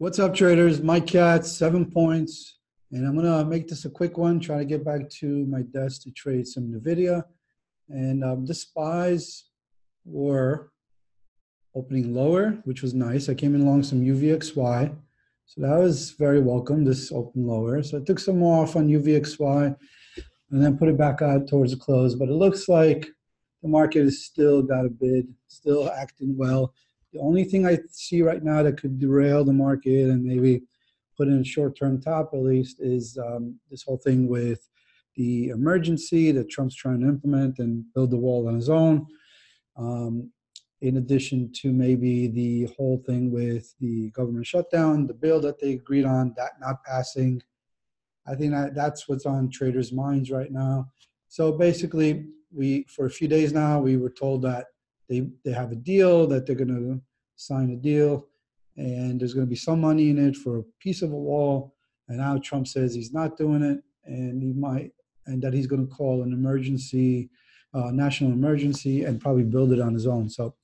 What's up, traders? Mike Katz, 7 points. And I'm going to make this a quick one, try to get back to my desk to trade some NVIDIA. And the SPYs were opening lower, which was nice. I came in along some UVXY. So that was very welcome, this open lower. So I took some more off on UVXY and then put it back out towards the close. But it looks like the market has still got a bid, still acting well. The only thing I see right now that could derail the market and maybe put in a short-term top at least is this whole thing with the emergency that Trump's trying to implement and build the wall on his own. In addition to maybe the whole thing with the government shutdown, the bill that they agreed on, that not passing. I think that's what's on traders' minds right now. So basically, for a few days now, we were told that they have a deal, that they're going to sign a deal, and there's going to be some money in it for a piece of a wall. And now Trump says he's not doing it, and that he's going to call an emergency, national emergency, and probably build it on his own. So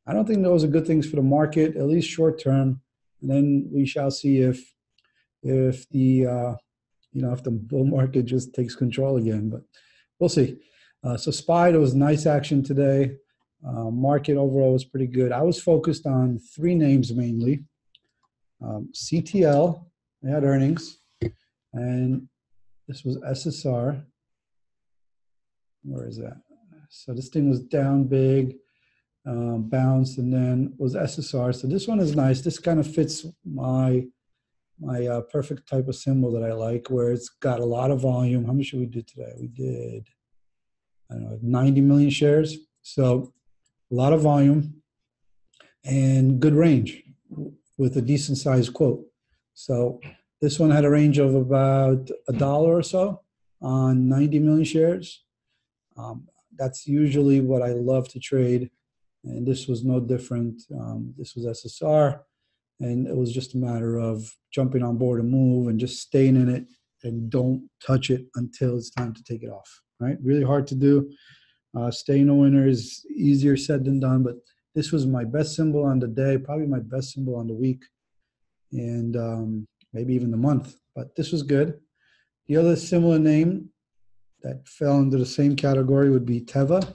I don't think those are good things for the market, at least short term. And then we shall see if the if the bull market just takes control again, but we'll see. So SPY, there was nice action today. Market overall was pretty good. I was focused on three names mainly. CTL, they had earnings, and this was SSR. Where is that? So this thing was down big, bounced, and then was SSR. So this one is nice. This kind of fits my perfect type of symbol that I like, where it's got a lot of volume. How much did we do today? We did, I don't know, 90 million shares. So a lot of volume and good range with a decent sized quote. So this one had a range of about $1 or so on 90 million shares. That's usually what I love to trade. And this was no different. This was SSR. And it was just a matter of jumping on board and move and just staying in it and don't touch it until it's time to take it off, right? Really hard to do. Staying a winner is easier said than done, but this was my best symbol on the day, probably my best symbol on the week, and maybe even the month, but this was good. The other similar name that fell into the same category would be TEVA.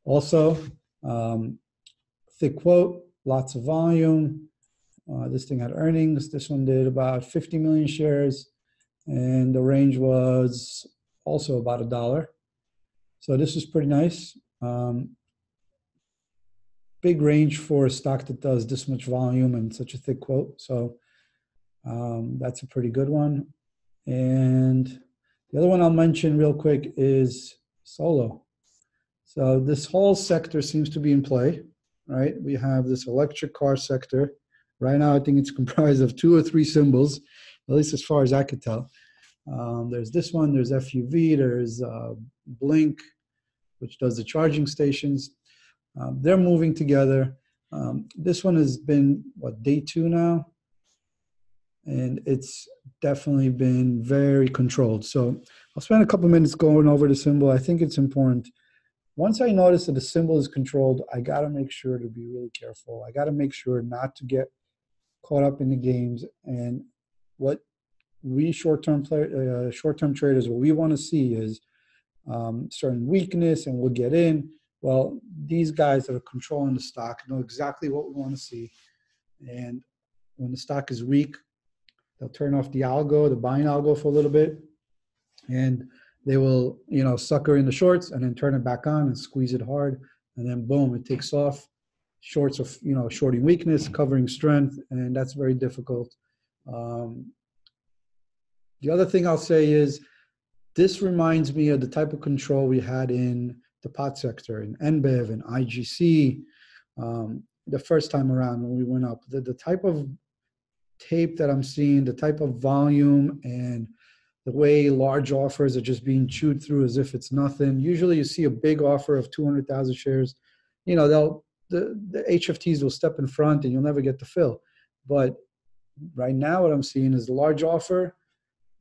Also, thick quote, lots of volume. This thing had earnings. This one did about 50 million shares, and the range was also about $1. So this is pretty nice. Big range for a stock that does this much volume and such a thick quote. So that's a pretty good one. And the other one I'll mention real quick is Solo. So this whole sector seems to be in play, right? We have this electric car sector. Right now, I think it's comprised of 2 or 3 symbols, at least as far as I could tell. There's this one, there's FUV, there's Blink, which does the charging stations. They're moving together. This one has been, day 2 now? And it's definitely been very controlled. So I'll spend a couple minutes going over the symbol. I think it's important. Once I notice that the symbol is controlled, I got to make sure to be really careful. I got to make sure not to get caught up in the games. And what we short-term traders, what we want to see is certain weakness, and we'll get in. Well, these guys that are controlling the stock know exactly what we want to see. And when the stock is weak, they'll turn off the algo, the buying algo for a little bit, and they will, sucker in the shorts and then turn it back on and squeeze it hard, and then boom, it takes off. Shorts of, shorting weakness, covering strength, and that's very difficult. The other thing I'll say is this reminds me of the type of control we had in the pot sector, in NBEV and IGC, the first time around when we went up. The type of tape that I'm seeing, the type of volume, and the way large offers are just being chewed through as if it's nothing. Usually you see a big offer of 200,000 shares, the HFTs will step in front and you'll never get the fill. But right now what I'm seeing is the large offer,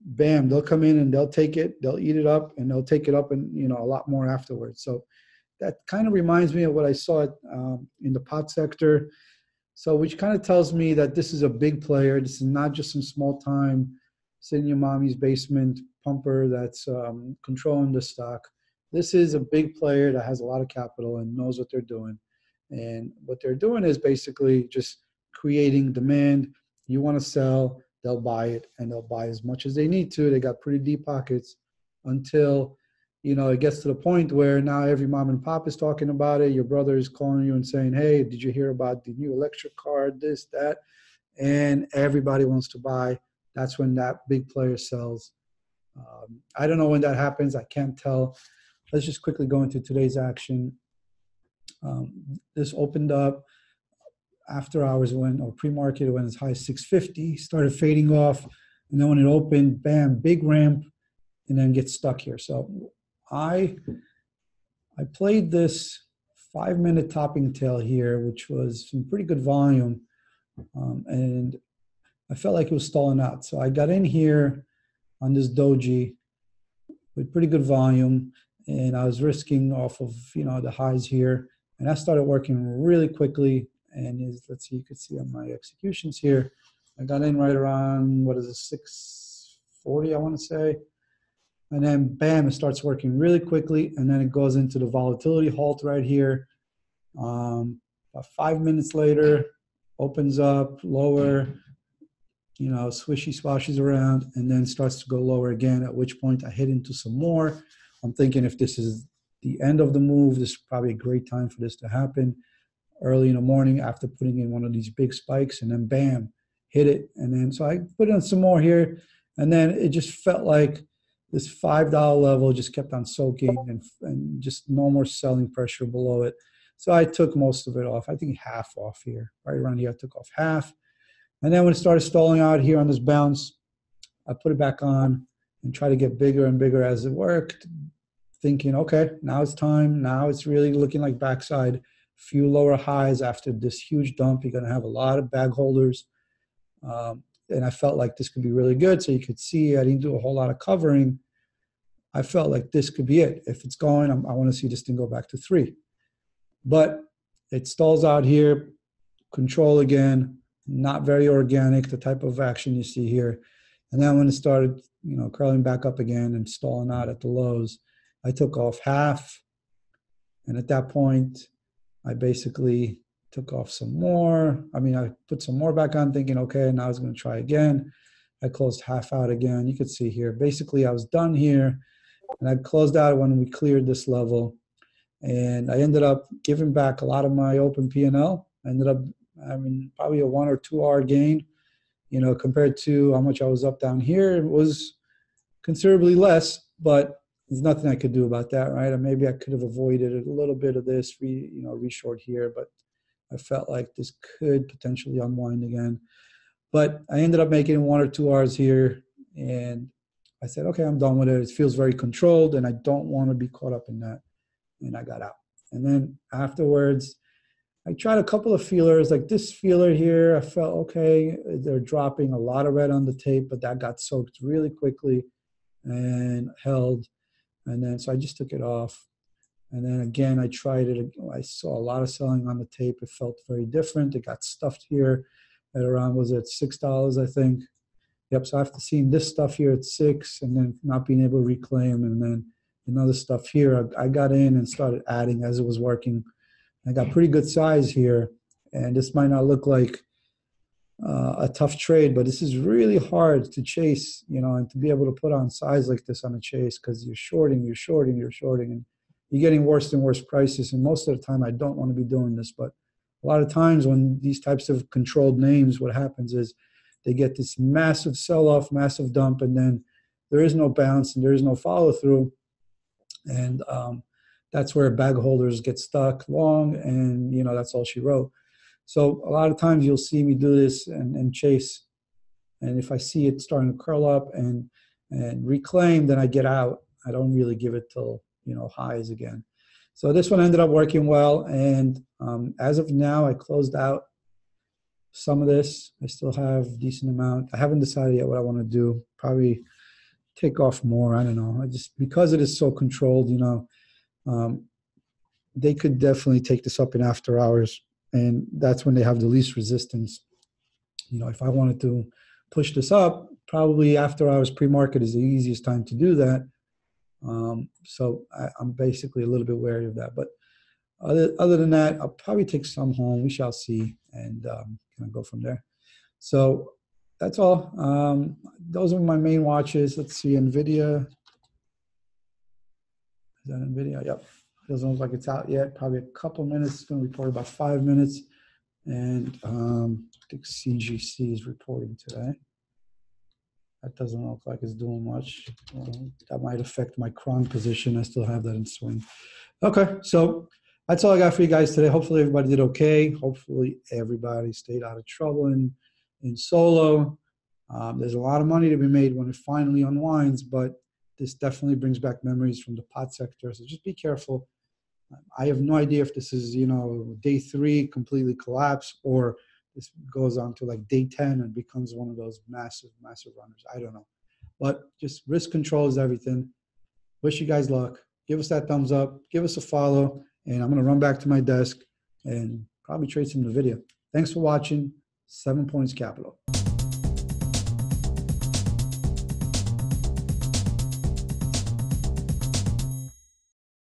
bam, they'll come in and they'll take it, they'll eat it up, and they'll take it up and a lot more afterwards. So that kind of reminds me of what I saw in the pot sector. So which kind of tells me that this is a big player. This is not just some small time, sit in your mommy's basement pumper that's controlling the stock. This is a big player that has a lot of capital and knows what they're doing. And what they're doing is basically just creating demand. You want to sell, they'll buy it, and they'll buy as much as they need to. They got pretty deep pockets until, it gets to the point where now every mom and pop is talking about it. Your brother is calling you and saying, hey, did you hear about the new electric car, this, that? And everybody wants to buy. That's when that big player sells. I don't know when that happens. I can't tell. Let's just quickly go into today's action. This opened up after hours or pre-market, went as high as 650, started fading off. And then when it opened, bam, big ramp, and then gets stuck here. So I played this 5-minute topping tail here, which was some pretty good volume. And I felt like it was stalling out. So I got in here on this doji with pretty good volume, and I was risking off of, the highs here. And that started working really quickly. And let's see, you can see on my executions here, I got in right around, 640, I want to say. And then bam, it starts working really quickly. And then it goes into the volatility halt right here. About 5 minutes later, opens up lower, swishy swashes around, and then starts to go lower again, at which point I hit into some more. I'm thinking if this is the end of the move, this is probably a great time for this to happen early in the morning after putting in one of these big spikes, and then bam, hit it. And then so I put in some more here, and then it just felt like this $5 level just kept on soaking, and just no more selling pressure below it. So I took most of it off. I think half off here. Right around here, I took off half. And then when it started stalling out here on this bounce, I put it back on and try to get bigger and bigger as it worked, thinking, okay, now it's time. Now it's really looking like backside. Few lower highs after this huge dump. You're going to have a lot of bag holders. And I felt like this could be really good. So you could see I didn't do a whole lot of covering. I felt like this could be it. If it's going, I want to see this thing go back to 3. But it stalls out here, control again, not very organic, the type of action you see here. And then when it started, curling back up again and stalling out at the lows, I took off half. And at that point, I basically took off some more. I put some more back on thinking, okay, now I was going to try again. I closed half out again. You could see here, basically I was done here. And I closed out when we cleared this level. And I ended up giving back a lot of my open P&L. I ended up probably a 1 or 2 hour gain, compared to how much I was up down here. It was considerably less, but there's nothing I could do about that, right? Or maybe I could have avoided a little bit of this, reshort here, but I felt like this could potentially unwind again. But I ended up making 1 or 2 hours here, and I said, okay, I'm done with it. It feels very controlled, and I don't want to be caught up in that. And I got out. And then afterwards, I tried a couple of feelers, like this feeler here. I felt, okay, they're dropping a lot of red on the tape, but that got soaked really quickly and held. And then, so I just took it off. And then again, I tried it. I saw a lot of selling on the tape. It felt very different. It got stuffed here at around, was it $6, I think? Yep, so after seeing this stuff here at 6 and then not being able to reclaim, and then another stuff here, I got in and started adding as it was working. I got pretty good size here, and this might not look like a tough trade, but this is really hard to chase, and to be able to put on size like this on a chase, because you're shorting, and you're getting worse and worse prices. And most of the time, I don't want to be doing this, but a lot of times when these types of controlled names, what happens is they get this massive sell-off, massive dump, and then there is no bounce and there is no follow-through. And that's where bag holders get stuck long, and that's all she wrote. So a lot of times you'll see me do this and chase, and if I see it starting to curl up and reclaim, then I get out. I don't really give it till highs again. So this one ended up working well, and as of now, I closed out some of this. I still have a decent amount. I haven't decided yet what I want to do. Probably take off more. I don't know. Because it is so controlled, they could definitely take this up in after hours and that's when they have the least resistance. You know, if I wanted to push this up, probably after hours pre-market is the easiest time to do that. So I'm basically a little bit wary of that. But other than that, I'll probably take some home. We shall see, and kind of go from there. So that's all. Those are my main watches. Let's see, NVIDIA. Is that NVIDIA? Yep. Doesn't look like it's out yet. Probably a couple minutes. It's going to report about 5 minutes. And I think CGC is reporting today. That doesn't look like it's doing much. That might affect my cron position. I still have that in swing. Okay, so that's all I got for you guys today. Hopefully everybody did okay. Hopefully everybody stayed out of trouble in solo. There's a lot of money to be made when it finally unwinds, but this definitely brings back memories from the pot sector. So just be careful. I have no idea if this is, you know, day 3 completely collapse, or this goes on to like day 10 and becomes one of those massive runners. I don't know. But just risk control is everything. Wish you guys luck. Give us that thumbs up. Give us a follow. And I'm going to run back to my desk and probably trade some of the video. Thanks for watching. 7 Points Capital.